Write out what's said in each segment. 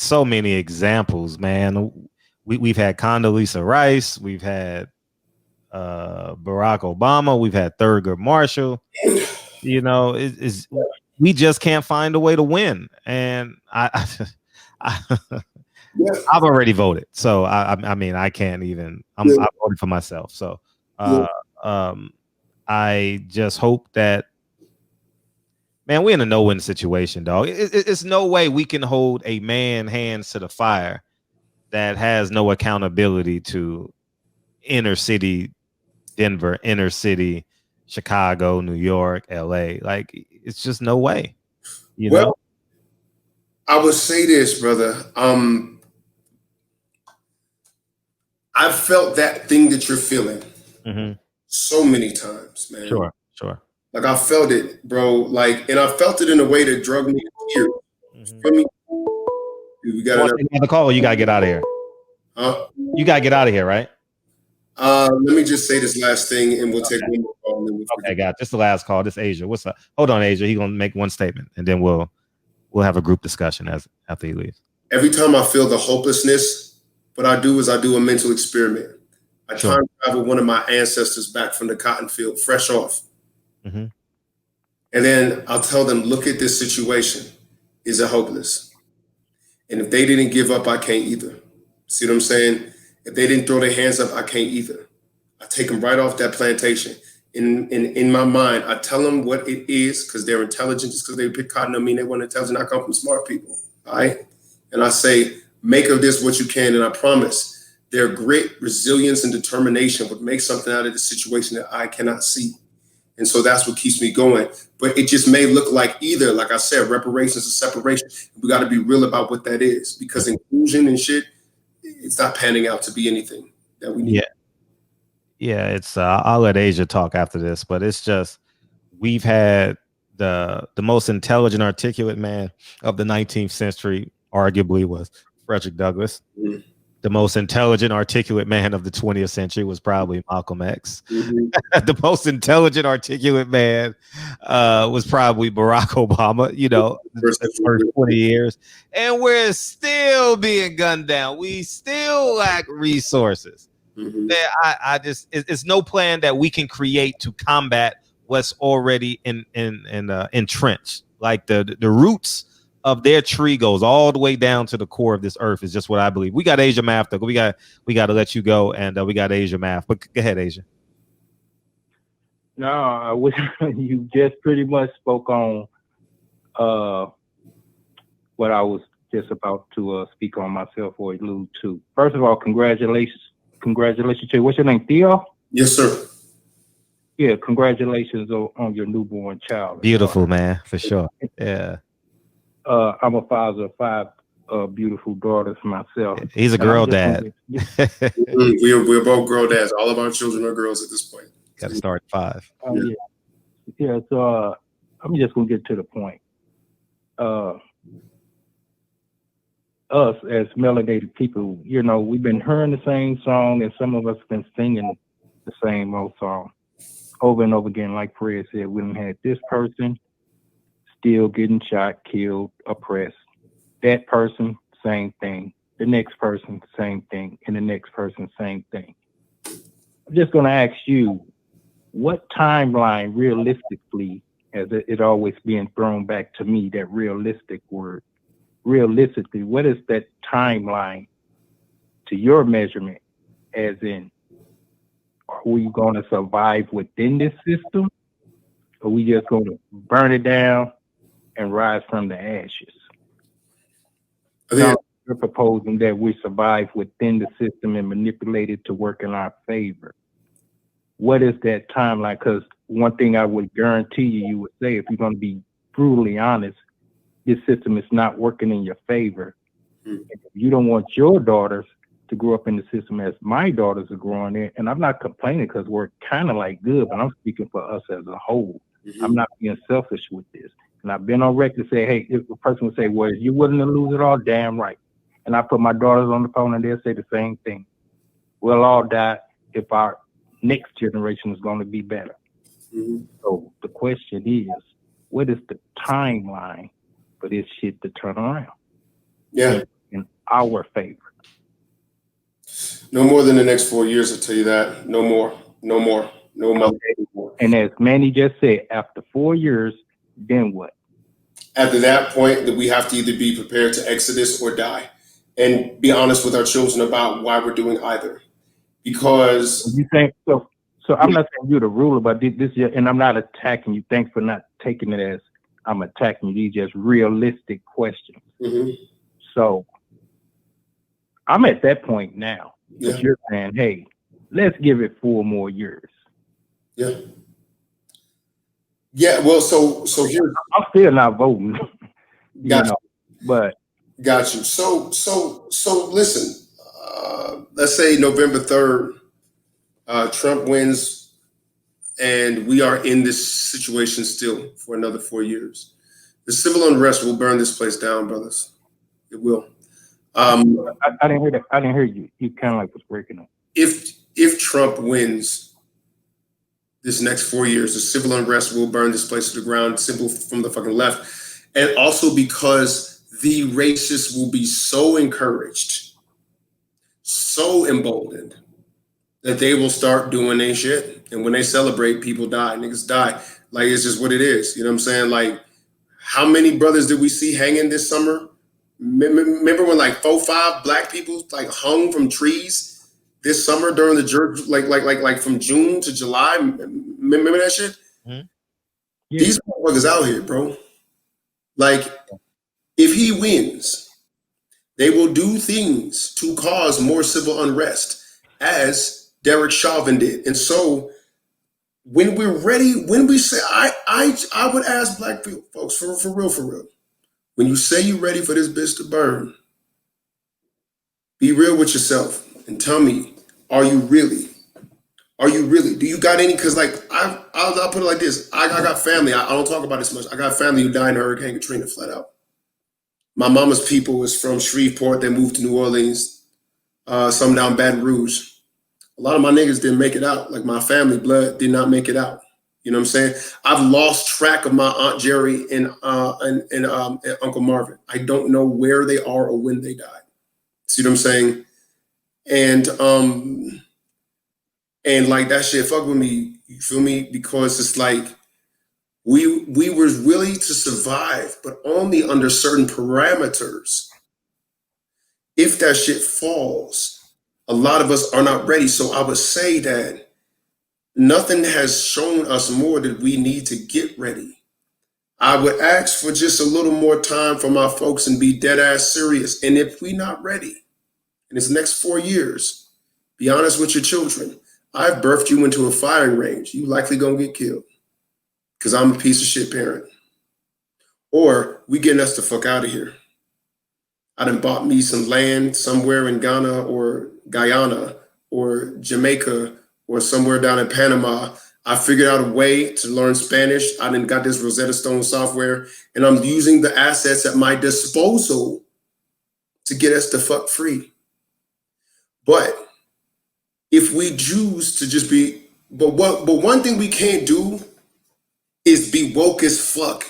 so many examples, man. We've had Condoleezza Rice, we've had Barack Obama, we've had Thurgood Marshall. You know, we just can't find a way to win, and I I've already voted, so I mean I can't even. I voted for myself, so I just hope that, man, we're in a no-win situation, dog. It's no way we can hold a man hands to the fire that has no accountability to inner city Denver, inner city Chicago, New York, LA. Like, it's just no way, you know? I would say this, brother. I've felt that thing that you're feeling so many times, man. Sure. Like, I felt it, bro. Like, and I felt it in a way that drug me to tears. For me, we got another call. Or you gotta get out of here. Huh? You gotta get out of here, right? Let me just say this last thing, and we'll take one more call. And okay, got just the last call. This Asia. What's up? Hold on, Asia. He's gonna make one statement, and then we'll have a group discussion after he leaves. Every time I feel the hopelessness, what I do is I do a mental experiment. I time travel one of my ancestors back from the cotton field, fresh off. And then I'll tell them, look at this situation. Is it hopeless? And if they didn't give up, I can't either. See what I'm saying? If they didn't throw their hands up, I can't either. I take them right off that plantation. In my mind, I tell them what it is, because they're intelligent. Just because they pick cotton don't mean they want intelligent. I come from smart people, all right? And I say, make of this what you can, and I promise their grit, resilience, and determination would make something out of the situation that I cannot see. And so that's what keeps me going. But it just may look like either, like I said, reparations or separation. We got to be real about what that is, because inclusion and shit, it's not panning out to be anything that we need. Yeah, it's I'll let Asia talk after this, but it's just, we've had the most intelligent, articulate man of the 19th century arguably was Frederick Douglass. The most intelligent, articulate man of the 20th century was probably Malcolm X. The most intelligent, articulate man was probably Barack Obama, you know, the first 20 years. And we're still being gunned down. We still lack resources. I just, it's no plan that we can create to combat what's already entrenched. Like the roots of their tree goes all the way down to the core of this earth, is just what I believe. We got Asia Math, though. We got to let you go, and we got Asia Math. But go ahead, Asia. No, you just pretty much spoke on what I was just about to speak on myself or allude to. First of all, congratulations to you. What's your name, Theo? Yes, sir. Yeah, congratulations on your newborn child. Beautiful, man, for sure. Yeah. I'm a father of 5 beautiful daughters myself. He's a girl dad. We're both girl dads. All of our children are girls at this point. Got to start at 5. Yeah. So I'm just gonna get to the point. Us as melanated people, you know, we've been hearing the same song, and some of us have been singing the same old song over and over again. Like Fred said, we done had this person still getting shot, killed, oppressed. That person, same thing. The next person, same thing. And the next person, same thing. I'm just going to ask you, what timeline realistically, as it always being thrown back to me, that realistic word, realistically, what is that timeline to your measurement? As in, are we going to survive within this system? Or are we just going to burn it down and rise from the ashes? Now, you're proposing that we survive within the system and manipulate it to work in our favor. What is that timeline? Because one thing I would guarantee you would say, if you're going to be brutally honest, this system is not working in your favor. If you don't want your daughters to grow up in the system as my daughters are growing in, and I'm not complaining because we're kind of like good, but I'm speaking for us as a whole. I'm not being selfish with this. And I've been on record to say, hey, if a person would say, well, are you willing to lose it all? Damn right. And I put my daughters on the phone and they'll say the same thing. We'll all die if our next generation is going to be better. So the question is, what is the timeline for this shit to turn around? Yeah. And our favor? No more than the next 4 years, I'll tell you that. No more. No more. No more. Okay. And as Manny just said, after 4 years, then what? After that point, that we have to either be prepared to exodus or die, and be honest with our children about why we're doing either. Because You think so? So I'm not saying you're the ruler, but this, and I'm not attacking you. Thanks for not taking it as I'm attacking you. These just realistic questions. mm-hmm. So I'm at that point now. Yeah. But you're saying, hey, let's give it 4 more years. Yeah. Yeah. Well, so here, I'm still not voting. got you. But Got you. So listen. Let's say November 3rd, Trump wins, and we are in this situation still for another 4 years. The civil unrest will burn this place down, brothers. It will. I didn't hear that. I didn't hear you. You kind of like was breaking up. If Trump wins this next 4 years, the civil unrest will burn this place to the ground, simple from the fucking left. And also because the racists will be so encouraged, so emboldened, that they will start doing their shit. And when they celebrate, people die. Niggas die. Like, it's just what it is. You know what I'm saying? Like, how many brothers did we see hanging this summer? Remember when like 4-5 black people like hung from trees this summer during the like from June to July? Remember that shit? Mm-hmm. Yeah. These motherfuckers out here, bro. Like, if he wins, they will do things to cause more civil unrest, as Derek Chauvin did. And so when we're ready, when we say, I would ask black people, folks, for real, when you say you're ready for this bitch to burn, be real with yourself and tell me, are you really? Are you really? Do you got any? Because like, I'll put it like this. I got family. I don't talk about this much. I got family who died in Hurricane Katrina, flat out. My mama's people is from Shreveport. They moved to New Orleans. Some down Baton Rouge. A lot of my niggas didn't make it out. Like, my family blood did not make it out. You know what I'm saying? I've lost track of my Aunt Jerry and Uncle Marvin. I don't know where they are or when they died. See what I'm saying? And like, that shit fuck with me. You feel me? Because it's like we were willing to survive, but only under certain parameters. If that shit falls, a lot of us are not ready. So I would say that nothing has shown us more that we need to get ready. I would ask for just a little more time for my folks and be dead ass serious. And if we not ready in this next 4 years, be honest with your children. I've birthed you into a firing range. You likely gonna get killed because I'm a piece of shit parent. Or we getting us the fuck out of here. I done bought me some land somewhere in Ghana or Guyana or Jamaica or somewhere down in Panama. I figured out a way to learn Spanish. I done got this Rosetta Stone software, and I'm using the assets at my disposal to get us the fuck free. But if we choose to just be, but one thing we can't do is be woke as fuck,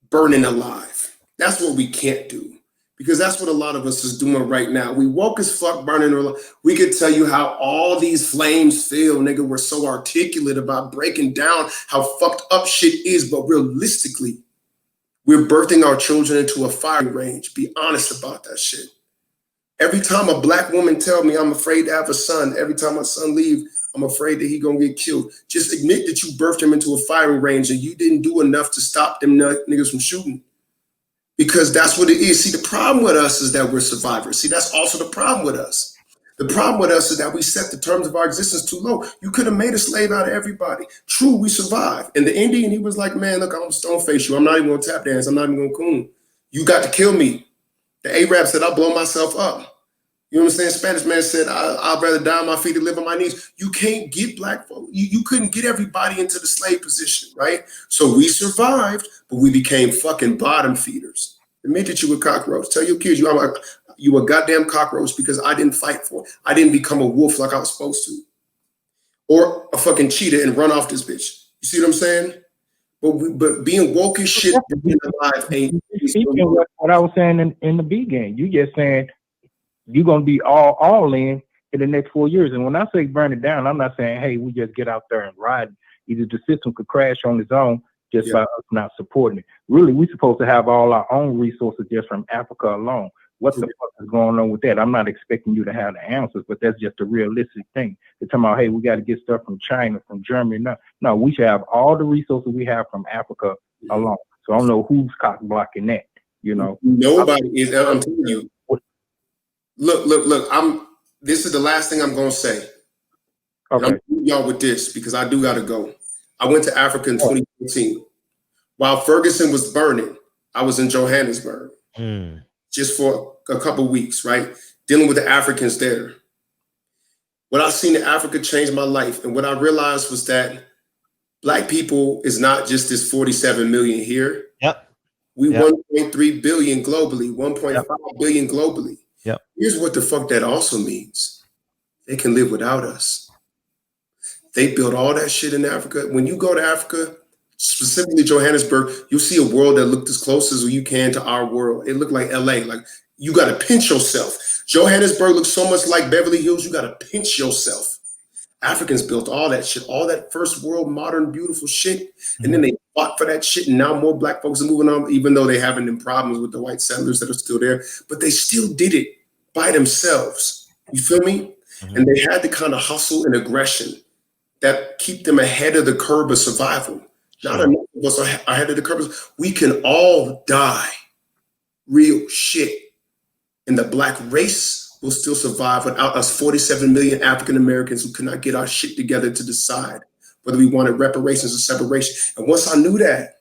burning alive. That's what we can't do. Because that's what a lot of us is doing right now. We woke as fuck, burning alive. We could tell you how all these flames feel, nigga. We're so articulate about breaking down how fucked up shit is, but realistically, we're birthing our children into a firing range. Be honest about that shit. Every time a black woman tell me I'm afraid to have a son, every time my son leave, I'm afraid that he gonna get killed. Just admit that you birthed him into a firing range and you didn't do enough to stop them niggas from shooting. Because that's what it is. See, the problem with us is that we're survivors. See, that's also the problem with us. The problem with us is that we set the terms of our existence too low. You could have made a slave out of everybody. True, we survived. And the Indian, he was like, man, look, I'm gonna stone face you. I'm not even gonna tap dance. I'm not even gonna coon. You got to kill me. The Arab said, I'll blow myself up. You know what I'm saying? Spanish man said, I'd rather die on my feet than live on my knees. You can't get black folk. You couldn't get everybody into the slave position, right? So we survived, but we became fucking bottom feeders. Admit that you were a cockroach. Tell your kids you were a goddamn cockroach because I didn't fight for it. I didn't become a wolf like I was supposed to. Or a fucking cheetah and run off this bitch. You see what I'm saying? But being woke as shit, being alive ain't. Speaking of what I was saying in the beginning, you just saying you're gonna be all in the next 4 years. And when I say burn it down, I'm not saying, hey, we just get out there and ride. Either the system could crash on its own just by us not supporting it. Really, we're supposed to have all our own resources just from Africa alone. What the fuck is going on with that? I'm not expecting you to have the answers, but that's just a realistic thing. They're talking about, hey, we got to get stuff from China, from Germany. No, we should have all the resources we have from Africa alone. So I don't know who's cock blocking that. You know, nobody is. I'm telling you. Look. This is the last thing I'm gonna say. Okay. I'm y'all with this because I do gotta go. I went to Africa in 2014. While Ferguson was burning, I was in Johannesburg just for a couple of weeks, right? Dealing with the Africans there. What I've seen in Africa changed my life. And what I realized was that Black people is not just this 47 million here. Yep. We 1.3 billion globally, 1.5 billion globally. Yep. Here's what the fuck that also means. They can live without us. They built all that shit in Africa. When you go to Africa, specifically Johannesburg, you'll see a world that looked as close as you can to our world. It looked like LA. Like you got to pinch yourself. Johannesburg looks so much like Beverly Hills. You got to pinch yourself. Africans built all that shit, all that first world, modern, beautiful shit. And then they fought for that shit. And now more Black folks are moving on, even though they having them problems with the white settlers that are still there. But they still did it by themselves. You feel me? And they had the kind of hustle and aggression that keep them ahead of the curve of survival. Not enough of us are ahead of the curve. We can all die. Real shit. And the Black race will still survive without us 47 million African Americans who could not get our shit together to decide whether we wanted reparations or separation. And once I knew that,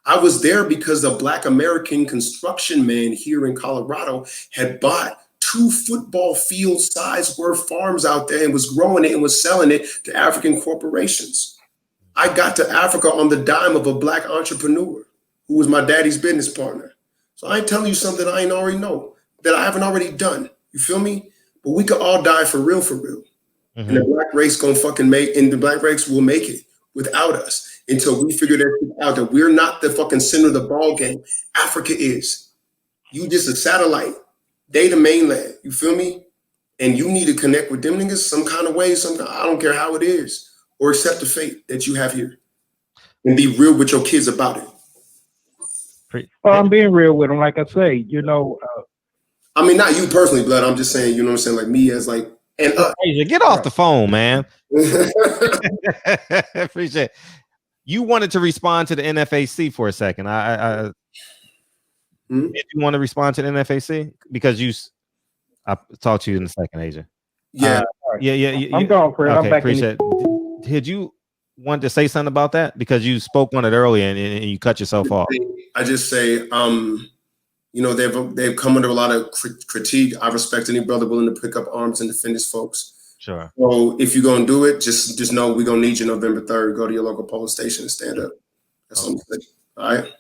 I was there because the Black American construction man here in Colorado had bought 2 football field size worth farms out there and was growing it and was selling it to African corporations. I got to Africa on the dime of a Black entrepreneur who was my daddy's business partner. So I ain't telling you something I ain't already know, that I haven't already done. You feel me? But we could all die for real, for real. And the Black race gonna fucking and the Black race will make it without us until we figure that shit out, that we're not the fucking center of the ball game. Africa is. You just a satellite. They the mainland. You feel me? And you need to connect with them niggas some kind of way. I don't care how it is, or accept the fate that you have here, and be real with your kids about it. Well, I'm being real with them, like I say. You know. I mean, not you personally, Blood. I'm just saying. You know what I'm saying? Like me as like. And get off the phone, man. Appreciate it. You wanted to respond to the NFAC for a second. Did you want to respond to the NFAC? Because I'll talk to you in a second, Asia. Yeah. I'm going for it. Okay, I'm back appreciate it. Did you want to say something about that? Because you spoke on it earlier and you cut yourself off. I just say, you know, they've come under a lot of critique. I respect any brother willing to pick up arms and defend his folks. Sure. So if you're gonna do it, just know we're gonna need you November 3rd. Go to your local polling station and stand up. That's what I'm saying. All right.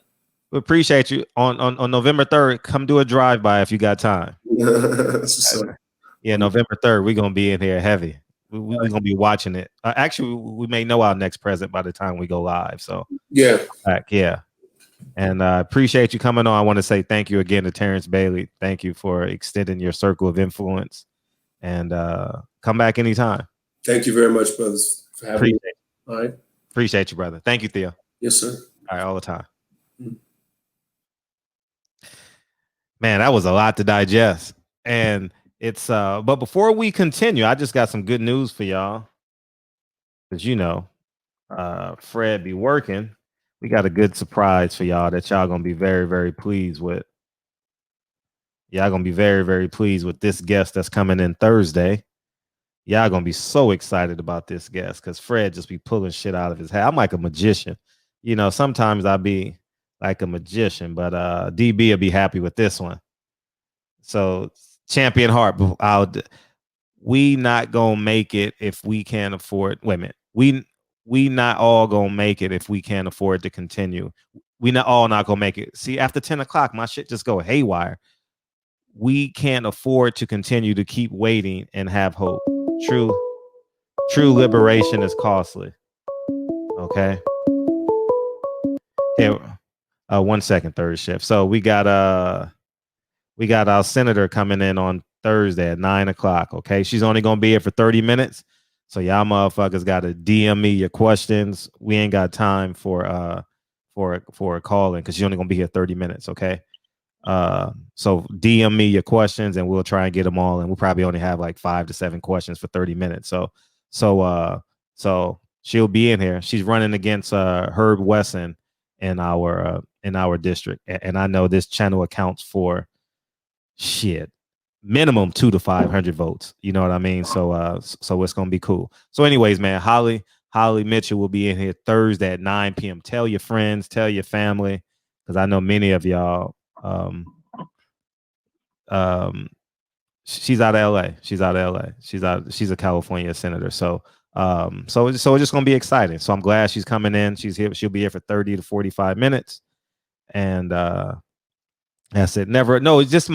We appreciate you on November 3rd. Come do a drive-by if you got time. Yeah, November 3rd, we're gonna be in here heavy. We're gonna be watching it. Actually, we may know our next president by the time we go live. So yeah. And I appreciate you coming on. I want to say thank you again to Terrence Bailey. Thank you for extending your circle of influence. And come back anytime. Thank you very much, brothers, for having me. All right. Appreciate you, brother. Thank you, Theo. Yes, sir. All right, all the time. Man, that was a lot to digest. And it's but before we continue, I just got some good news for y'all. Because you know, Fred be working. We got a good surprise for y'all that y'all gonna be very, very pleased with. Y'all gonna be very, very pleased with this guest that's coming in Thursday. Y'all gonna be so excited about this guest because Fred just be pulling shit out of his hat. I'm like a magician. You know, sometimes I be like a magician, but DB will be happy with this one. So Champion Heart, we not gonna make it if we can't afford. Wait a minute, we not all gonna make it if we can't afford to continue. We not gonna make it. See, after 10 o'clock, my shit just go haywire. We can't afford to continue to keep waiting and have hope. True liberation is costly. Okay. Here, 1 second, third shift. So we got our senator coming in on Thursday at 9:00. Okay, she's only gonna be here for 30 minutes. So y'all motherfuckers gotta DM me your questions. We ain't got time for a calling because she's only gonna be here 30 minutes. Okay. So DM me your questions and we'll try and get them all. And we'll probably only have like 5 to 7 questions for 30 minutes. So she'll be in here. She's running against Herb Wesson in our district. And I know this channel accounts for shit minimum 200 to 500 votes. You know what I mean? So it's gonna be cool. So anyways, man, Holly Mitchell will be in here Thursday at 9 p.m. Tell your friends, tell your family, because I know many of y'all. She's out of LA. She's a California senator. So it's just gonna be exciting. So I'm glad she's coming in. She's here. She'll be here for 30 to 45 minutes. And that's it. It's just